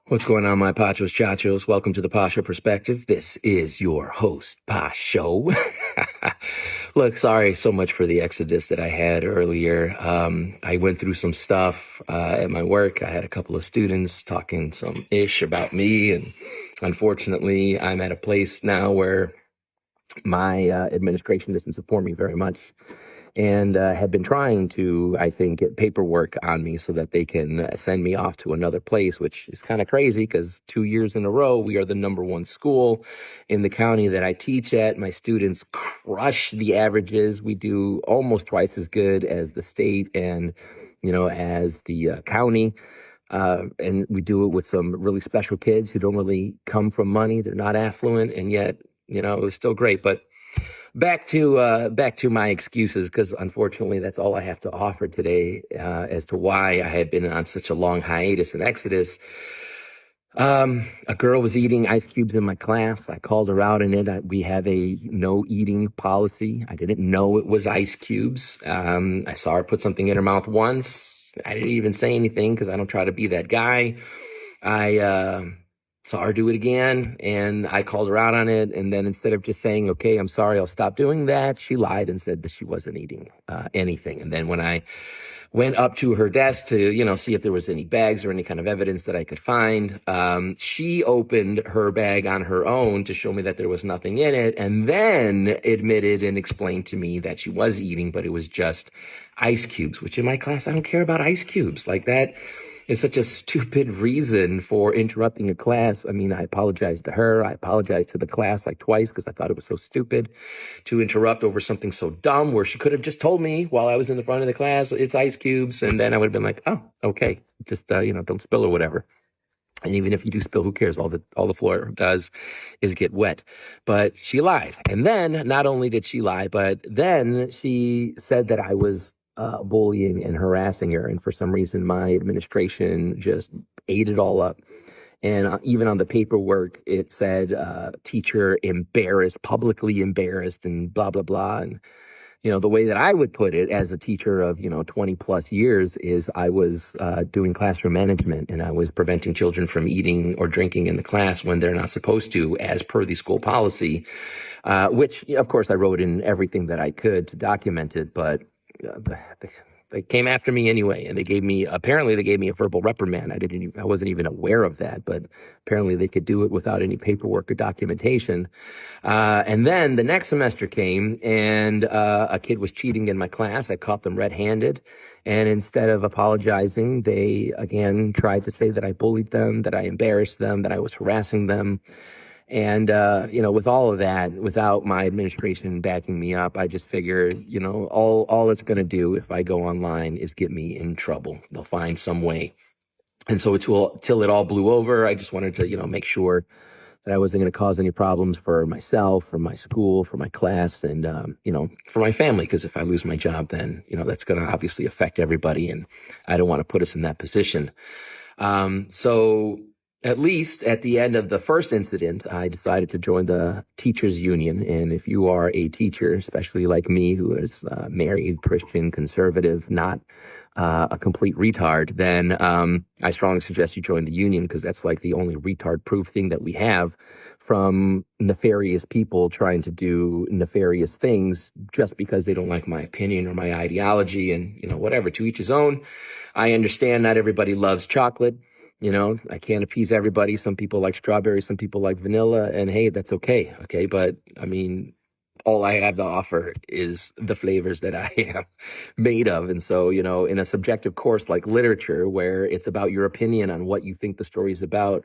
What's going on, my Pachos, Chachos? Welcome to the Pasho Perspective. This is your host, Pasho. Look, sorry so much for the exodus that I had earlier. I went through some stuff at my work. I had a couple of students talking some ish about me, and unfortunately, I'm at a place now where my administration doesn't support me very much, and have been trying to, I think, get paperwork on me so that they can send me off to another place, which is kind of crazy because 2 years in a row, we are the #1 school in the county that I teach at. My students crush the averages. We do almost twice as good as the state and, as the county. And we do it with some really special kids who don't really come from money. They're not affluent, and yet, it was still great. But back to my excuses, because unfortunately that's all I have to offer today as to why I had been on such a long hiatus and exodus. A girl was eating ice cubes in my class. I called her out in it. We have a no eating policy. I didn't know it was ice cubes. I saw her put something in her mouth once. I didn't even say anything because I don't try to be that guy. I saw her do it again, and I called her out on it. And then instead of just saying, okay, I'm sorry, I'll stop doing that, she lied and said that she wasn't eating anything. And then when I went up to her desk to, see if there was any bags or any kind of evidence that I could find, she opened her bag on her own to show me that there was nothing in it, and then admitted and explained to me that she was eating, but it was just ice cubes, which in my class, I don't care about ice cubes. Like, that is such a stupid reason for interrupting a class. I mean, I apologized to her. I apologized to the class like twice because I thought it was so stupid to interrupt over something so dumb, where she could have just told me while I was in the front of the class, it's ice cubes. And then I would have been like, oh, okay, just, don't spill or whatever. And even if you do spill, who cares? All the floor does is get wet. But she lied. And then not only did she lie, but then she said that I was bullying and harassing her. And for some reason, my administration just ate it all up. And even on the paperwork, it said teacher embarrassed, publicly embarrassed, and blah, blah, blah. And, the way that I would put it as a teacher of, 20 plus years is I was doing classroom management, and I was preventing children from eating or drinking in the class when they're not supposed to, as per the school policy, which, of course, I wrote in everything that I could to document it. But they came after me anyway, and apparently they gave me a verbal reprimand. I wasn't even aware of that, but apparently they could do it without any paperwork or documentation. And then the next semester came, and a kid was cheating in my class. I caught them red-handed, and instead of apologizing, they again tried to say that I bullied them, that I embarrassed them, that I was harassing them. And, with all of that, without my administration backing me up, I just figured, all it's going to do if I go online is get me in trouble. They'll find some way. And so till it all blew over, I just wanted to, make sure that I wasn't going to cause any problems for myself, for my school, for my class, and, for my family. Because if I lose my job, then, that's going to obviously affect everybody. And I don't want to put us in that position. So at least at the end of the first incident, I decided to join the teachers union. And if you are a teacher, especially like me, who is married, Christian, conservative, not a complete retard, then I strongly suggest you join the union, because that's like the only retard-proof thing that we have from nefarious people trying to do nefarious things just because they don't like my opinion or my ideology. And, whatever, to each his own. I understand not everybody loves chocolate. I can't appease everybody. Some people like strawberry, some people like vanilla, and hey, that's okay. Okay. But I mean, all I have to offer is the flavors that I am made of. And so, in a subjective course like literature, where it's about your opinion on what you think the story is about,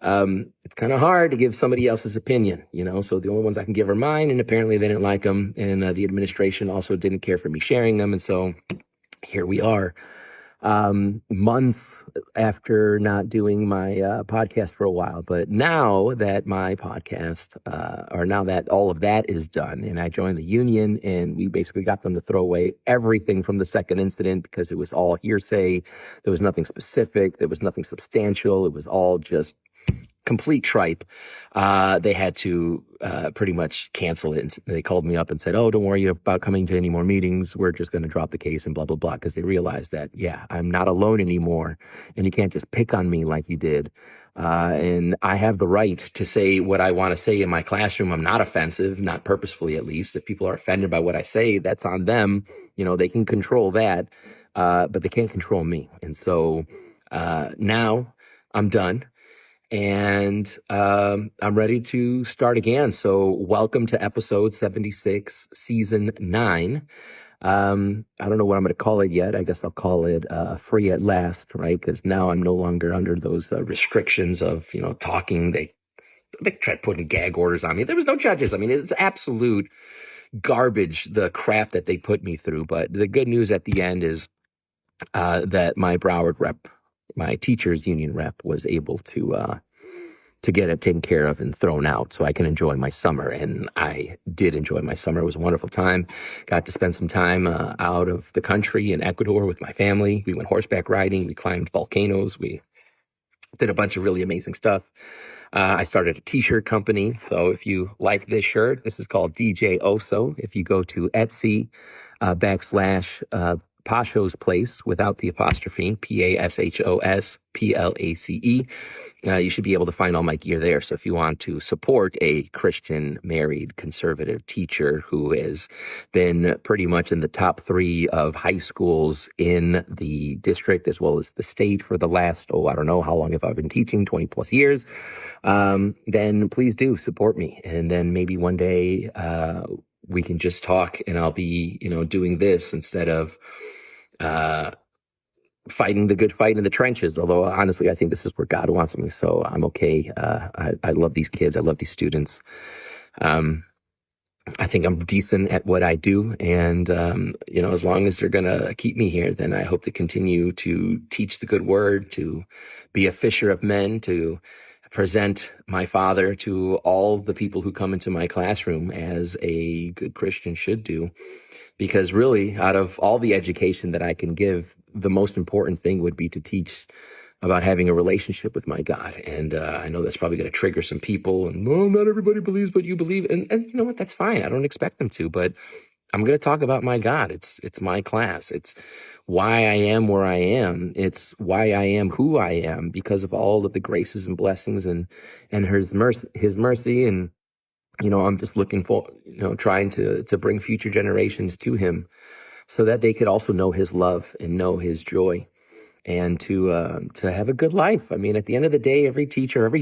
it's kind of hard to give somebody else's opinion, so the only ones I can give are mine. And apparently they didn't like them. And the administration also didn't care for me sharing them. And so here we are. Months after not doing my podcast for a while. But now that my podcast, or now that all of that is done, and I joined the union, and we basically got them to throw away everything from the second incident because it was all hearsay. There was nothing specific. There was nothing substantial. It was all just complete tripe. They had to pretty much cancel it. And they called me up and said, "Oh, don't worry about coming to any more meetings. We're just going to drop the case and blah, blah, blah." Because they realized that, yeah, I'm not alone anymore. And you can't just pick on me like you did. And I have the right to say what I want to say in my classroom. I'm not offensive, not purposefully at least. If people are offended by what I say, that's on them. They can control that, but they can't control me. And so now I'm done. And I'm ready to start again. So welcome to episode 76, season 9. I don't know what I'm going to call it yet. I guess I'll call it free at last, right? Because now I'm no longer under those restrictions of, talking. They tried putting gag orders on me. There was no judges. I mean, it's absolute garbage, the crap that they put me through. But the good news at the end is that my Broward rep, my teachers union rep, was able to get it taken care of and thrown out so I can enjoy my summer. And I did enjoy my summer. It was a wonderful time. Got to spend some time out of the country in Ecuador with my family. We went horseback riding. We climbed volcanoes. We did a bunch of really amazing stuff. I started a t-shirt company. So if you like this shirt, this is called DJ Oso. If you go to Etsy / Pasho's Place without the apostrophe, PASHOS PLACE. You should be able to find all my gear there. So if you want to support a Christian, married, conservative teacher who has been pretty much in the top 3 of high schools in the district as well as the state for the last, I don't know how long have I been teaching, 20 plus years, then please do support me. And then maybe one day we can just talk and I'll be, doing this instead of fighting the good fight in the trenches. Although honestly, I think this is where God wants me. So I'm okay. I love these kids. I love these students. I think I'm decent at what I do. And, as long as they're going to keep me here, then I hope to continue to teach the good word, to be a fisher of men, to present my Father to all the people who come into my classroom as a good Christian should do. Because really, out of all the education that I can give, the most important thing would be to teach about having a relationship with my God. And I know that's probably going to trigger some people. And, not everybody believes what you believe. And you know what? That's fine. I don't expect them to. But I'm going to talk about my God. It's my class. It's why I am where I am. It's why I am who I am because of all of the graces and blessings and His mercy. And I'm just looking for, trying to bring future generations to Him so that they could also know His love and know His joy and to have a good life. I mean, at the end of the day, every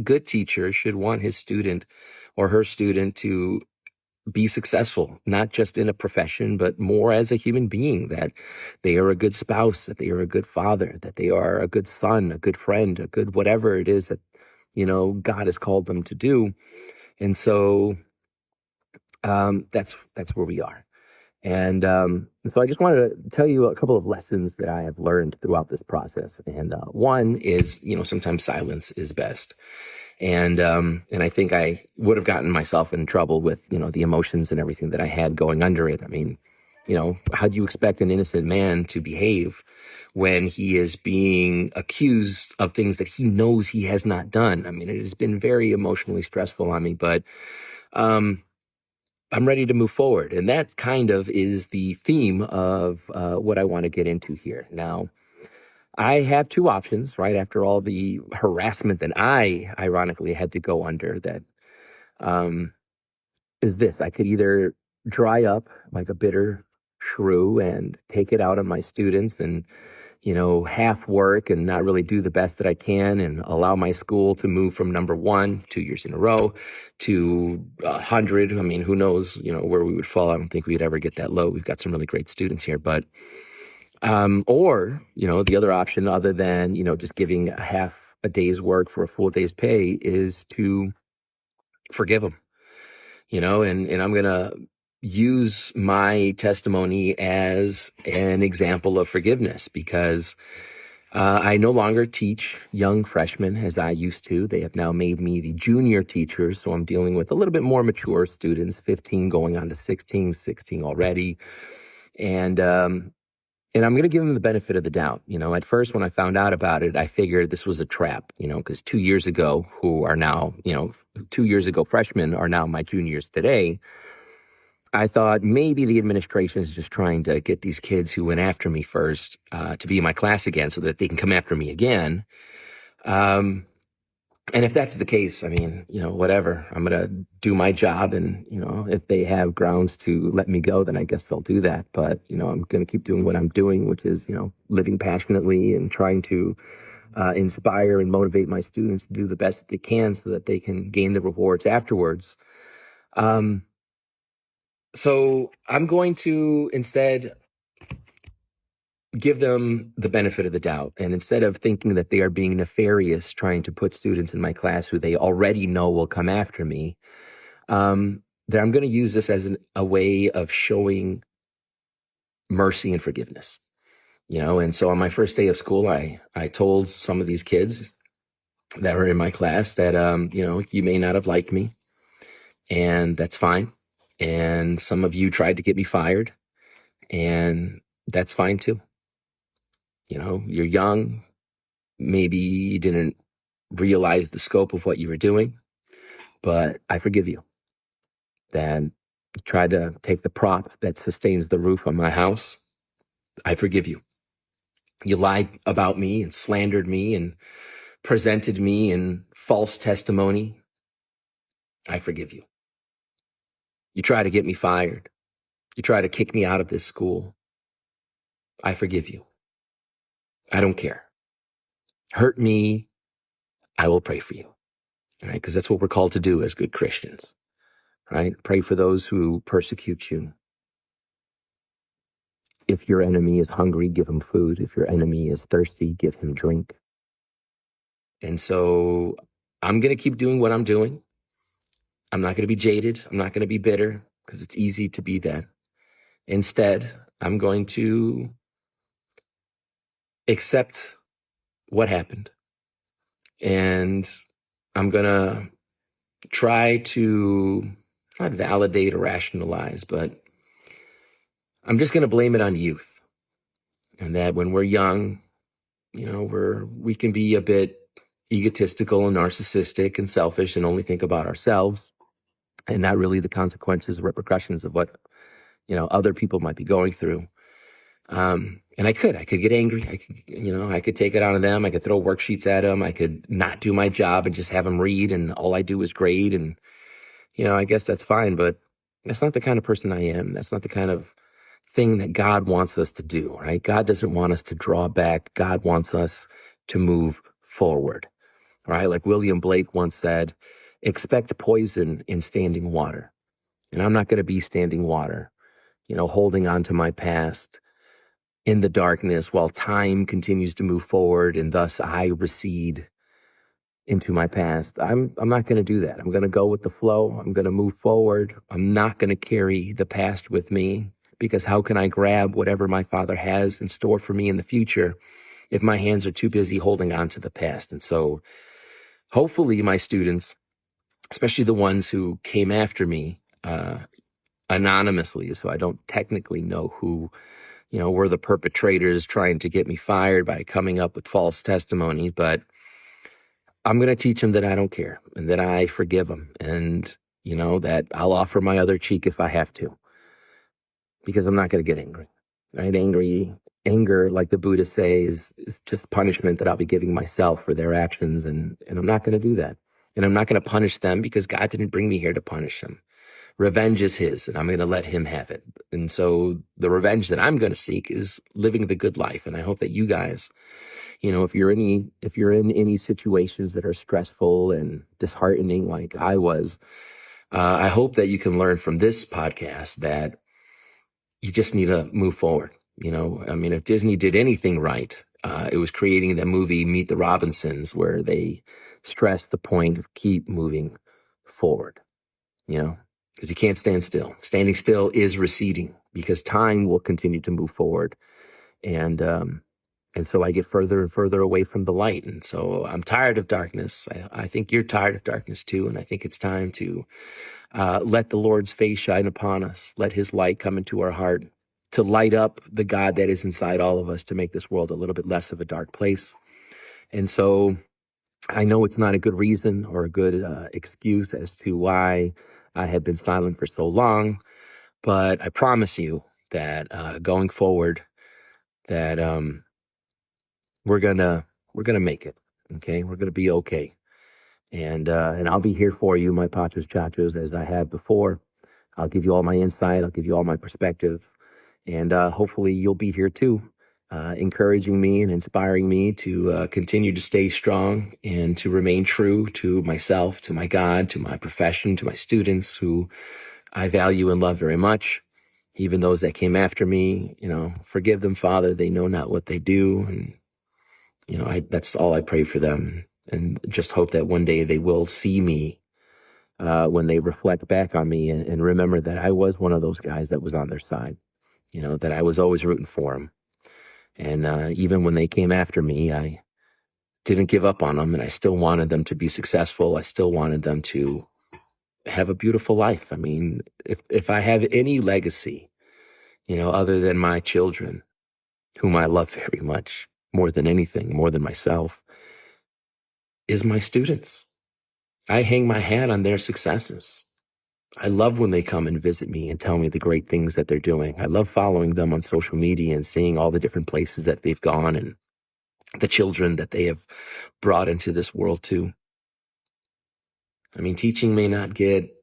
good teacher should want his student or her student to be successful, not just in a profession, but more as a human being, that they are a good spouse, that they are a good father, that they are a good son, a good friend, a good whatever it is that, God has called them to do. And so that's where we are. And so I just wanted to tell you a couple of lessons that I have learned throughout this process. And one is, sometimes silence is best. And I think I would have gotten myself in trouble with, the emotions and everything that I had going under it. I mean, how do you expect an innocent man to behave when he is being accused of things that he knows he has not done? I mean, it has been very emotionally stressful on me, but I'm ready to move forward. And that kind of is the theme of what I want to get into here. Now, I have 2 options, right? After all the harassment that I ironically had to go under, that is this. I could either dry up like a bitter shrew and take it out on my students and, half work and not really do the best that I can and allow my school to move from number 1 2 years in a row to 100. I mean, who knows, where we would fall. I don't think we'd ever get that low. We've got some really great students here, but, or, the other option other than, just giving a half a day's work for a full day's pay is to forgive them, and I'm going to use my testimony as an example of forgiveness because I no longer teach young freshmen as I used to. They have now made me the junior teacher, so I'm dealing with a little bit more mature students, 15 going on to 16 already. And And I'm going to give them the benefit of the doubt. At first, when I found out about it, I figured this was a trap, because 2 years ago, who are now, 2 years ago, freshmen are now my juniors today. I thought maybe the administration is just trying to get these kids who went after me first to be in my class again so that they can come after me again. And if that's the case, I mean, whatever, I'm going to do my job. And, if they have grounds to let me go, then I guess they'll do that. But, I'm going to keep doing what I'm doing, which is, living passionately and trying to inspire and motivate my students to do the best that they can so that they can gain the rewards afterwards. So I'm going to instead give them the benefit of the doubt. And instead of thinking that they are being nefarious, trying to put students in my class who they already know will come after me, that I'm going to use this as a way of showing mercy and forgiveness. And so on my first day of school, I told some of these kids that were in my class that, you may not have liked me, and that's fine. And some of you tried to get me fired, and that's fine too. You're young. Maybe you didn't realize the scope of what you were doing, but I forgive you. That you tried to take the prop that sustains the roof on my house. I forgive you. You lied about me and slandered me and presented me in false testimony. I forgive you. You try to get me fired. You try to kick me out of this school. I forgive you. I don't care. Hurt me, I will pray for you. All right? Because that's what we're called to do as good Christians. Right? Pray for those who persecute you. If your enemy is hungry, give him food. If your enemy is thirsty, give him drink. And so I'm going to keep doing what I'm doing. I'm not going to be jaded. I'm not going to be bitter because it's easy to be that. Instead, I'm going to accept what happened. And I'm going to try to not validate or rationalize, but I'm just going to blame it on youth. And that when we're young, we can be a bit egotistical and narcissistic and selfish and only think about ourselves and not really the consequences or repercussions of what, other people might be going through. And I could get angry. I could take it out on them. I could throw worksheets at them. I could not do my job and just have them read and all I do is grade. And, I guess that's fine, but that's not the kind of person I am. That's not the kind of thing that God wants us to do, right? God doesn't want us to draw back. God wants us to move forward, right? Like William Blake once said, expect poison in standing water. And I'm not going to be standing water, holding on to my past in the darkness while time continues to move forward and thus I recede into my past. I'm not going to do that. I'm going to go with the flow. I'm going to move forward. I'm not going to carry the past with me because how can I grab whatever my Father has in store for me in the future if my hands are too busy holding on to the past? And so hopefully my students, especially the ones who came after me anonymously, so I don't technically know who were the perpetrators trying to get me fired by coming up with false testimony, but I'm going to teach them that I don't care and that I forgive them and, that I'll offer my other cheek if I have to, because I'm not going to get angry, right? Anger, like the Buddhists say, is just punishment that I'll be giving myself for their actions. And I'm not going to do that. And I'm not going to punish them because God didn't bring me here to punish them. Revenge is his, and I'm going to let him have it. And so the revenge that I'm going to seek is living the good life. And I hope that you guys, if you're in any situations that are stressful and disheartening like I was, I hope that you can learn from this podcast that you just need to move forward. If Disney did anything right, it was creating the movie Meet the Robinsons, where they stress the point of keep moving forward, because you can't stand still. Standing still is receding because time will continue to move forward. And so I get further and further away from the light. And so I'm tired of darkness. I think you're tired of darkness too. And I think it's time to let the Lord's face shine upon us. Let his light come into our heart to light up the God that is inside all of us, to make this world a little bit less of a dark place. And so I know it's not a good reason or a good excuse as to why I have been silent for so long, but I promise you that going forward, that we're gonna make it. Okay, we're gonna be okay, and I'll be here for you, my Pachos Chachos, as I have before. I'll give you all my insight. I'll give you all my perspective, and hopefully you'll be here too, encouraging me and inspiring me to continue to stay strong and to remain true to myself, to my God, to my profession, to my students who I value and love very much. Even those that came after me, forgive them, Father. They know not what they do. And, that's all I pray for them. And just hope that one day they will see me when they reflect back on me and remember that I was one of those guys that was on their side, that I was always rooting for them. And even when they came after me, I didn't give up on them, and I still wanted them to be successful. I still wanted them to have a beautiful life. I mean, if I have any legacy, other than my children, whom I love very much, more than anything, more than myself, is my students. I hang my hat on their successes. I love when they come and visit me and tell me the great things that they're doing. I love following them on social media and seeing all the different places that they've gone and the children that they have brought into this world too. I mean, teaching may not get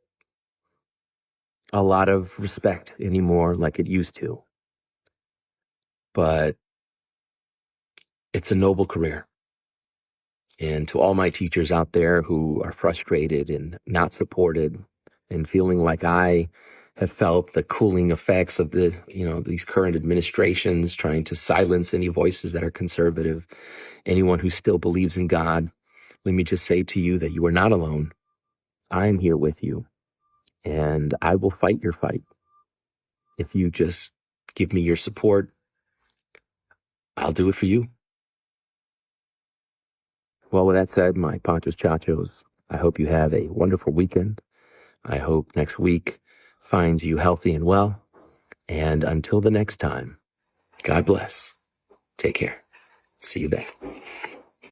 a lot of respect anymore like it used to, but it's a noble career. And to all my teachers out there who are frustrated and not supported and feeling like I have felt the cooling effects of these current administrations trying to silence any voices that are conservative, anyone who still believes in God, let me just say to you that you are not alone. I'm here with you, and I will fight your fight. If you just give me your support, I'll do it for you. Well, with that said, my Pachos Chachos, I hope you have a wonderful weekend. I hope next week finds you healthy and well. And until the next time, God bless. Take care. See you back.